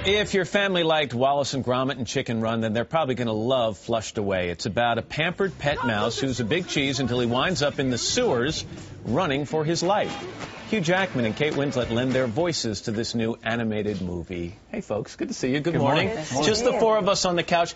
If your family liked Wallace and Gromit and Chicken Run, then they're probably going to love Flushed Away. It's about a pampered pet mouse who's a big cheese until he winds up in the sewers running for his life. Hugh Jackman and Kate Winslet lend their voices to this new animated movie. Hey, folks, good to see you. Good morning. Just the four of us on the couch.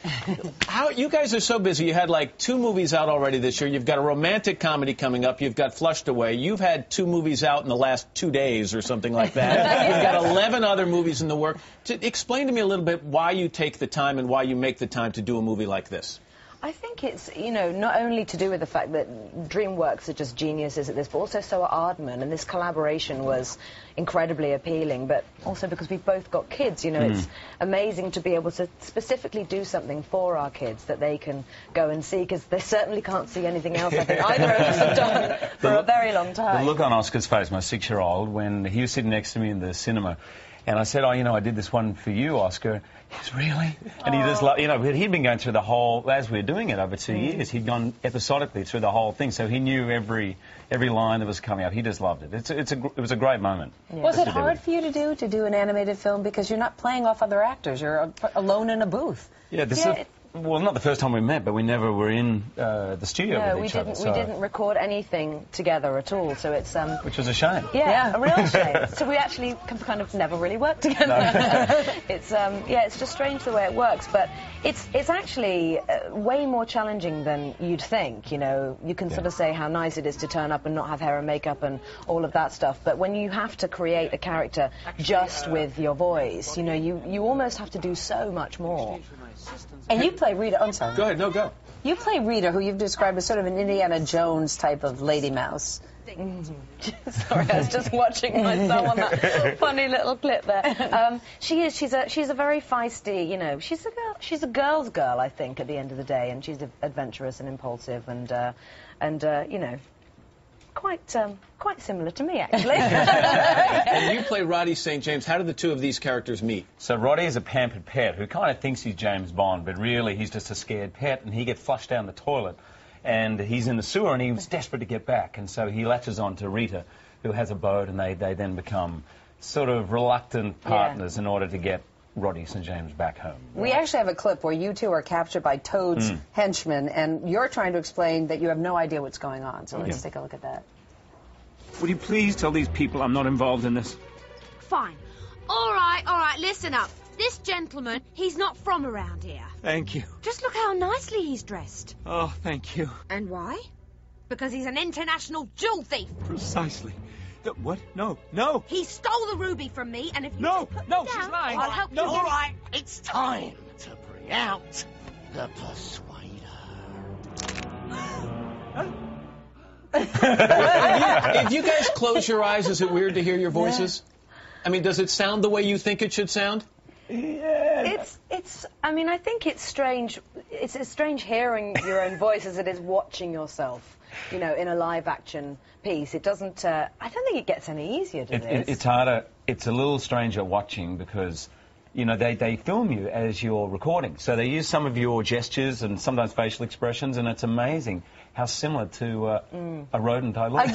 You guys are so busy. You had like 2 movies out already this year. You've got a romantic comedy coming up. You've got Flushed Away. You've had 2 movies out in the last 2 days or something like that. You've got 11 other movies in the work. Explain to me a little bit why you take the time and why you make the time to do a movie like this. I think it's, not only to do with the fact that DreamWorks are just geniuses at this, but also so are Aardman, and this collaboration was incredibly appealing, but also because we've both got kids, it's amazing to be able to specifically do something for our kids that they can go and see, because they certainly can't see anything else I think either of us have done for a very long time. The look on Oscar's face, my 6-year-old, when he was sitting next to me in the cinema, and I said, I did this one for you, Oscar. He's really? And he just, he'd been going through the whole, as we were doing it over 2 years, he'd gone episodically through the whole thing, so he knew every line that was coming up. He just loved it. It was a great moment. Yeah. Was it hard for you to do an animated film, because you're not playing off other actors, you're alone in a booth? Yeah, well, not the first time we met, but we never were in the studio with each other. We didn't record anything together at all, so it's... Which was a shame. Yeah, a real shame. So we actually kind of never really worked together. No. It's just strange the way it works, but it's actually way more challenging than you'd think, You can sort of say how nice it is to turn up and not have hair and makeup and all of that stuff, but when you have to create a character just with your voice, you almost have to do so much more. And you play Rita. I'm sorry. Go ahead. No, go. You play Rita, who you've described as sort of an Indiana Jones type of lady mouse. Sorry, I was just watching myself on that funny little clip there. She's a very feisty, she's a girl's girl, I think, at the end of the day, and she's adventurous and impulsive and quite similar to me, actually. And you play Roddy St. James. How did the two of these characters meet? So Roddy is a pampered pet who kind of thinks he's James Bond, but really he's just a scared pet, and he gets flushed down the toilet, and he's in the sewer, and he was desperate to get back, and so he latches on to Rita, who has a boat, and they then become sort of reluctant partners in order to get Roddy St. James back home. We actually have a clip where you two are captured by Toad's henchmen, and you're trying to explain that you have no idea what's going on. So let's take a look at that. Would you please tell these people I'm not involved in this? Fine. All right, listen up. This gentleman, he's not from around here. Thank you. Just look how nicely he's dressed. Oh, thank you. And why? Because he's an international jewel thief. Precisely. What? No, no. He stole the ruby from me, and if you No, put no, me she's down, lying. I'll help you. No, All right, it's time to bring out the persuader. If you guys close your eyes, is it weird to hear your voices? I mean, does it sound the way you think it should sound? Yeah. I think it's strange. It's as strange hearing your own voice as it is watching yourself, in a live action piece. It doesn't, I don't think it gets any easier to this. It's harder. It's a little stranger watching because, they film you as you're recording. So they use some of your gestures and sometimes facial expressions, and it's amazing how similar to a rodent I look.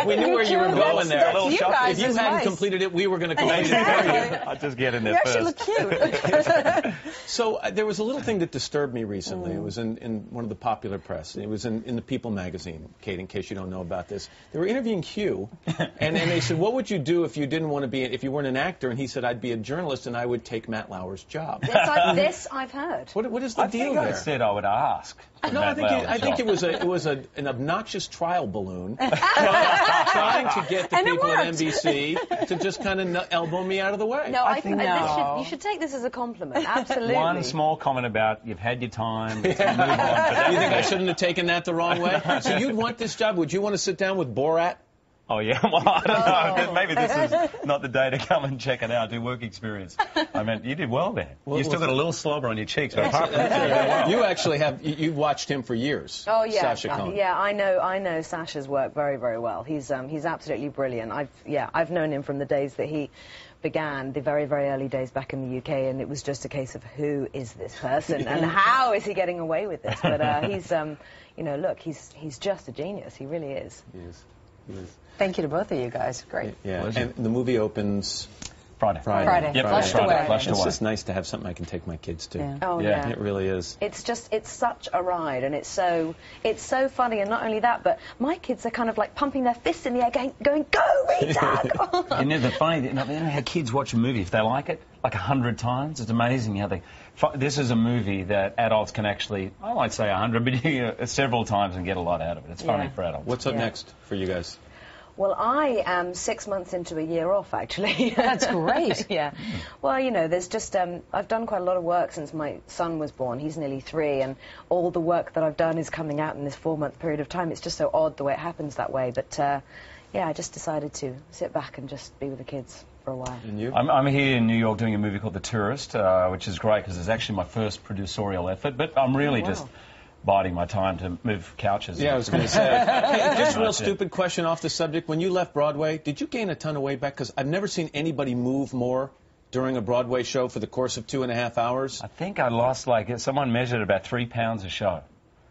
We knew where you were going there. If you hadn't completed it, we were going to complete it for you. I'll just get in there first. You actually look cute. So there was a little thing that disturbed me recently. It was in one of the popular press. It was in the People magazine, Kate, in case you don't know about this. They were interviewing Hugh, and they said, what would you do if you didn't want to be, if you weren't an actor? And he said, I'd be a journalist and I would take Matt Lauer's job. This I've heard. What is the deal there? I said I would ask. No, I think it was an obnoxious trial balloon trying to get the people at NBC to just kind of elbow me out of the way. No, I think you should take this as a compliment. Absolutely. One small comment about you've had your time. Move on, you think I shouldn't have taken that the wrong way? So you'd want this job? Would you want to sit down with Borat? Oh, yeah. Well, I don't know. Maybe this is not the day to come and check it out, do work experience. I mean, you did well there. You still got a little slobber on your cheeks, but apart from that, you actually have, you've watched him for years. Oh, yeah. Sacha Cohen. Yeah, I know Sacha's work very, very well. He's absolutely brilliant. I've known him from the days that he began, the very, very early days back in the UK, and it was just a case of who is this person and how is he getting away with this? But he's, look, he's just a genius. He really is. He is. Thank you to both of you guys. Great. Yeah, and the movie opens Friday. Yep, Flushed Friday. away. Flushed It's away. just nice to have something I can take my kids to. Yeah. Oh, Yeah. yeah. It really is. It's such a ride, and it's so funny, and not only that, but my kids are kind of like pumping their fists in the air, going, go, Rita, go on. You know, the funny thing, you know how kids watch a movie, if they like it, like 100 times, it's amazing how they... This is a movie that adults can actually, I might say 100, but several times and get a lot out of it. It's funny for adults. What's up next for you guys? Well, I am 6 months into a year off, actually. That's great. Yeah. Well, you know, there's just, I've done quite a lot of work since my son was born. He's nearly 3, and all the work that I've done is coming out in this 4-month period of time. It's just so odd the way it happens that way. But, yeah, I just decided to sit back and just be with the kids for a while. And you? I'm here in New York doing a movie called The Tourist, which is great because it's actually my first producerial effort, but I'm really just biding my time to move couches. Yeah, I was going to say. Hey, just a real stupid question off the subject. When you left Broadway, did you gain a ton of weight back? Because I've never seen anybody move more during a Broadway show for the course of 2.5 hours. I think I lost, like, someone measured about 3 pounds a show.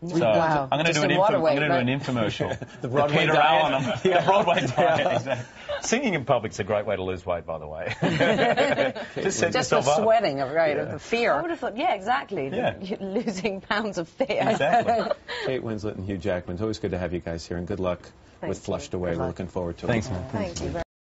So Wow. I'm going to Just do in water weight, an infomercial. The Broadway Peter diet. Allen. The Broadway diet, exactly. Singing in public's a great way to lose weight, by the way. Just set Just the yourself up. sweating, of the fear. I would have thought, yeah, exactly. Yeah. You're losing pounds of fear. Exactly. Kate Winslet and Hugh Jackman. It's always good to have you guys here, and good luck with Flushed Away. We're looking forward to it. Thanks, man. Thank you very